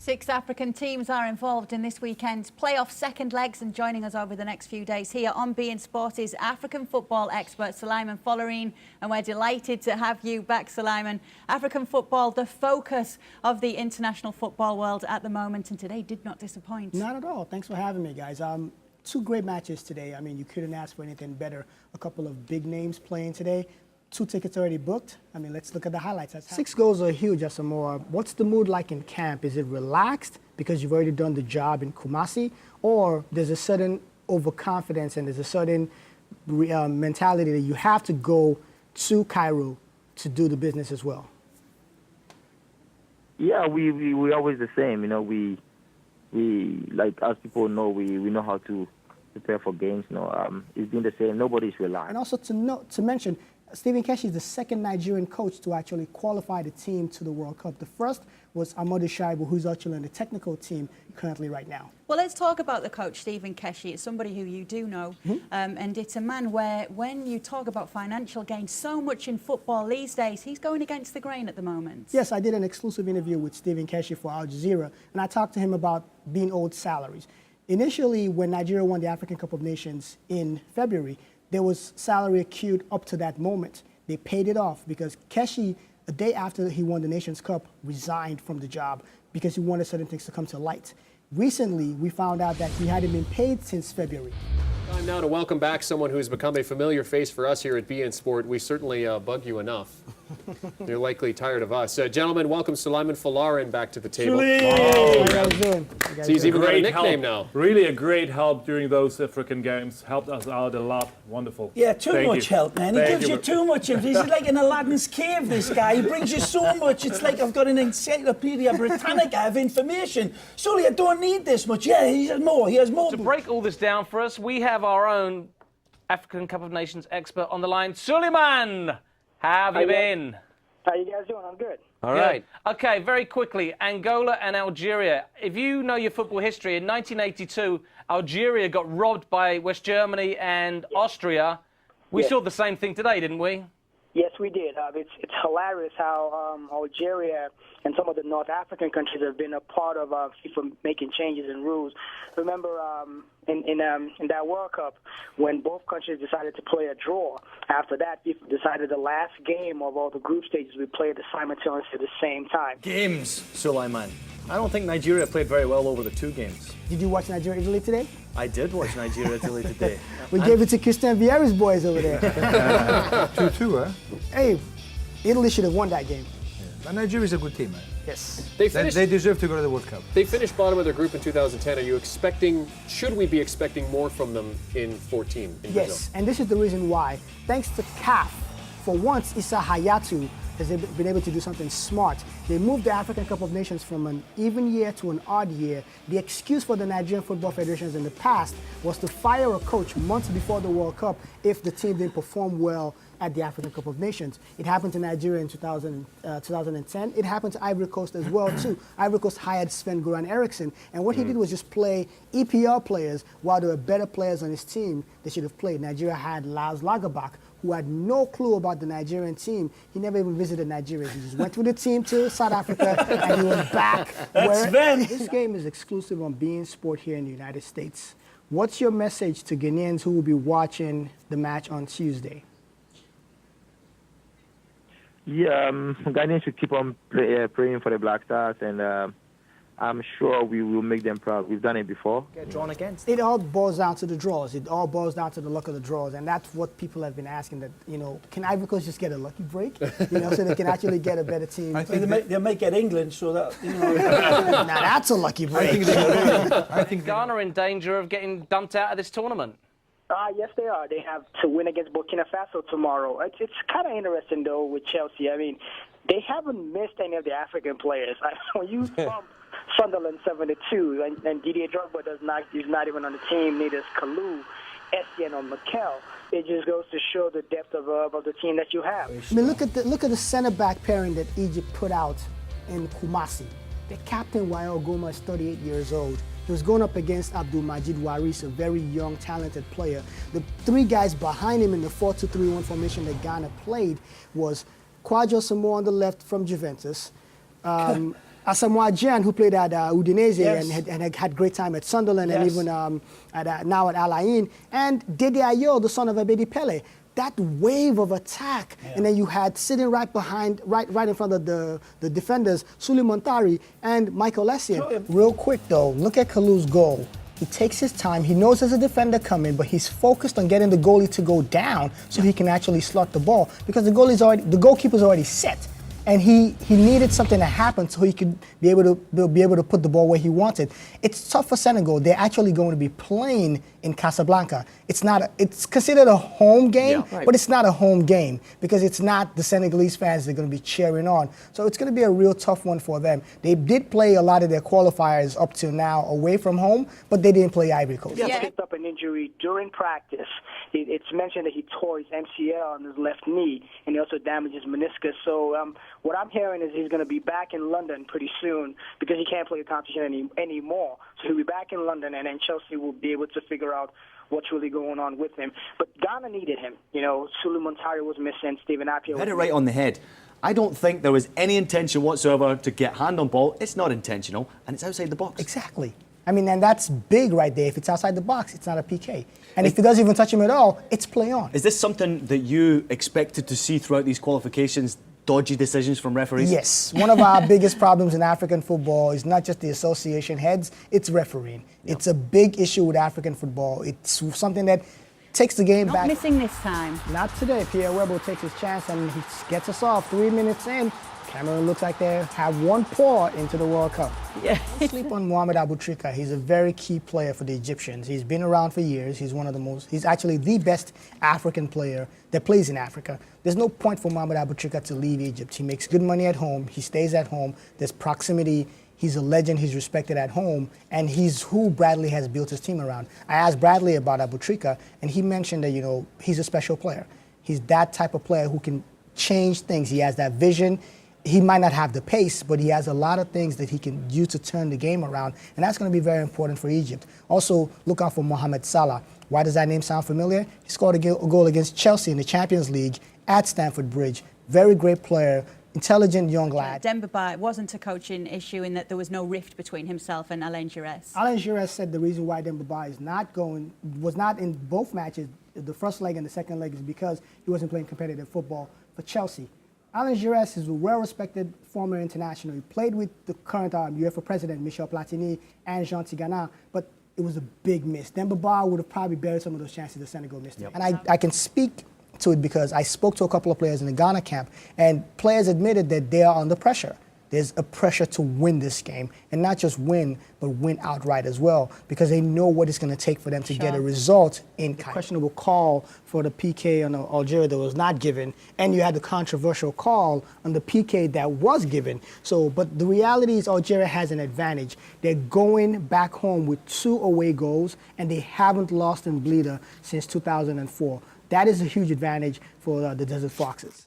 6 African teams are involved in this weekend's playoff second legs, and joining us over the next few days here on beIN Sport is African football expert Suleiman Folorine, and we're delighted to have you back, Suleiman. African football, the focus of the international football world at the moment, and today did not disappoint. Not at all. Thanks for having me, guys. Two great matches today. I mean, you couldn't ask for anything better. A couple of big names playing today. 2 tickets already booked. I mean, let's look at the highlights. 6 goals are huge, Asamoah. What's the mood like in camp? Is it relaxed because you've already done the job in Kumasi? Or there's a certain overconfidence and there's a certain mentality that you have to go to Cairo to do the business as well? Yeah, we always the same. You know, we like, as people know, we know how to prepare for games. You know, it's been the same. Nobody's relying. And also to mention, Stephen Keshi is the second Nigerian coach to actually qualify the team to the World Cup. The first was Amadou Shaibu, who's actually on the technical team currently right now. Well, let's talk about the coach, Stephen Keshi. It's somebody who you do know, and it's a man where, when you talk about financial gain, so much in football these days, he's going against the grain at the moment. Yes, I did an exclusive interview with Stephen Keshi for Al Jazeera, and I talked to him about being owed salaries. Initially, when Nigeria won the African Cup of Nations in February, there was salary accrued up to that moment. They paid it off because Keshi, a day after he won the Nations Cup, resigned from the job because he wanted certain things to come to light. Recently, we found out that he hadn't been paid since February. Time now to welcome back someone who's become a familiar face for us here at beIN Sport. We certainly bug you enough. You're likely tired of us. Gentlemen, welcome Suleiman Folorine back to the table. How you guys doing? So he's even got a nickname now. Really a great help during those African games. Helped us out a lot. Wonderful. Yeah, too much help, man. He gives you too much. He's like in Aladdin's cave, this guy. He brings you so much. It's like I've got an Encyclopedia Britannica of information. Surely I don't need this much. Yeah, he has more. He has more. To break all this down for us, we have our own African Cup of Nations expert on the line. Suleiman, how have you been? How you guys doing? I'm good. All right. Okay, very quickly, Angola and Algeria. If you know your football history, in 1982, Algeria got robbed by West Germany and Austria. We saw the same thing today, didn't we? Yes, we did. It's hilarious how Algeria and some of the North African countries have been a part of FIFA making changes in rules. Remember in that World Cup when both countries decided to play a draw. After that, FIFA decided the last game of all the group stages we played simultaneously at the same time. Games, Suleiman. I don't think Nigeria played very well over the 2 games. Did you watch Nigeria-Italy today? I did watch Nigeria-Italy today. We gave it to Christian Vieri's boys over there. 2-2, huh? Hey, Italy should have won that game. Yeah. But Nigeria's a good team, man. Yes. They deserve to go to the World Cup. They finished bottom of their group in 2010. Are you expecting, should we be expecting more from them in 14 in Yes, Brazil? and this is the reason why. Thanks to CAF, for once, Issa Hayatou has been able to do something smart. They moved the African Cup of Nations from an even year to an odd year. The excuse for the Nigerian Football Federations in the past was to fire a coach months before the World Cup if the team didn't perform well at the African Cup of Nations. It happened to Nigeria in 2010. It happened to Ivory Coast as well, too. Ivory Coast hired Sven-Goran Eriksson, and what he did was just play EPL players while there were better players on his team that should have played. Nigeria had Lars Lagerbäck, who had no clue about the Nigerian team. He never even visited Nigeria. He just went with the team to South Africa, and he was back. This game is exclusive on beIN Sport here in the United States. What's your message to Ghanaians who will be watching the match on Tuesday? Yeah, Ghanaians should keep on praying for the Black Stars, and I'm sure we will make them proud. We've done it before. Get drawn against. It all boils down to the draws. It all boils down to the luck of the draws, and that's what people have been asking. That, you know, can Ivory Coast just get a lucky break? You know, so they can actually get a better team. I think they might get England, so that, you know. Now that's a lucky break. I think Ghana are in danger of getting dumped out of this tournament. Yes, they are. They have to win against Burkina Faso tomorrow. It's kind of interesting, though, with Chelsea. I mean, they haven't missed any of the African players. When you bump Sunderland 7-2, and Didier Drogba is not even on the team, neither is Kalou, Essien, or Mikel. It just goes to show the depth of the team that you have. I mean, look at the center-back pairing that Egypt put out in Kumasi. The captain, Wael Goma, is 38 years old. He was going up against Abdul Majid Waris, a very young, talented player. The 3 guys behind him in the 4-2-3-1 formation that Ghana played was Kwadwo Samoa on the left from Juventus, Asamoah Gyan, who played at Udinese Yes. and had great time at Sunderland and Yes. even now at Al Ain, and Dede Ayew, the son of Abedi Pele. That wave of attack, and then you had sitting right in front of the defenders, Suli Montari and Michael Essien. Real quick though, look at Kalu's goal. He takes his time. He knows there's a defender coming, but he's focused on getting the goalie to go down so he can actually slot the ball because the goalkeeper's already set. And he needed something to happen so he could be able to put the ball where he wanted. It's tough for Senegal. They're actually going to be playing in Casablanca. It's considered a home game, but it's not a home game because it's not the Senegalese fans that are going to be cheering on. So it's going to be a real tough one for them. They did play a lot of their qualifiers up till now away from home, but they didn't play Ivory Coast. He picked up an injury during practice. It's mentioned that he tore his MCL on his left knee, and he also damaged his meniscus. So what I'm hearing is he's going to be back in London pretty soon because he can't play the competition anymore. So he'll be back in London, and then Chelsea will be able to figure out what's really going on with him. But Ghana needed him. You know, Sulu Montari was missing, Stephen Appiah was Hit it right on the head. I don't think there was any intention whatsoever to get hand on ball. It's not intentional, and it's outside the box. Exactly. I mean, and that's big right there. If it's outside the box, it's not a PK. And if it doesn't even touch him at all, it's play on. Is this something that you expected to see throughout these qualifications? Dodgy decisions from referees? Yes. One of our biggest problems in African football is not just the association heads, it's refereeing. Yep. It's a big issue with African football. It's something that takes the game back. Not missing this time. Not today. Pierre Webo takes his chance and he gets us off. 3 minutes in, Cameroon looks like they have one paw into the World Cup. Yeah. Don't sleep on Mohamed Aboutrika. He's a very key player for the Egyptians. He's been around for years. He's actually the best African player that plays in Africa. There's no point for Mohamed Aboutrika to leave Egypt. He makes good money at home. He stays at home. There's proximity. He's a legend. He's respected at home. And he's who Bradley has built his team around. I asked Bradley about Aboutrika, and he mentioned that, he's a special player. He's that type of player who can change things. He has that vision. He might not have the pace, but he has a lot of things that he can use to turn the game around, and that's going to be very important for Egypt. Also, look out for Mohamed Salah. Why does that name sound familiar? He scored a goal against Chelsea in the Champions League at Stamford Bridge. Very great player, intelligent young lad. Demba Ba, it wasn't a coaching issue in that there was no rift between himself and Alain Giresse. Alain Giresse said the reason why Demba Ba was not in both matches, the first leg and the second leg, is because he wasn't playing competitive football for Chelsea. Alain Giresse is a well-respected former international. He played with the current UEFA president, Michel Platini, and Jean Tigana, but it was a big miss. Demba Ba would have probably buried some of those chances that Senegal missed. Yep. And I can speak to it because I spoke to a couple of players in the Ghana camp, and players admitted that they are under pressure. There's a pressure to win this game, and not just win, but win outright as well, because they know what it's going to take for them to get a result in Cairo. Questionable call for the PK on Algeria that was not given, and you had the controversial call on the PK that was given. So, but the reality is Algeria has an advantage. They're going back home with 2 away goals, and they haven't lost in Blida since 2004. That is a huge advantage for the Desert Foxes.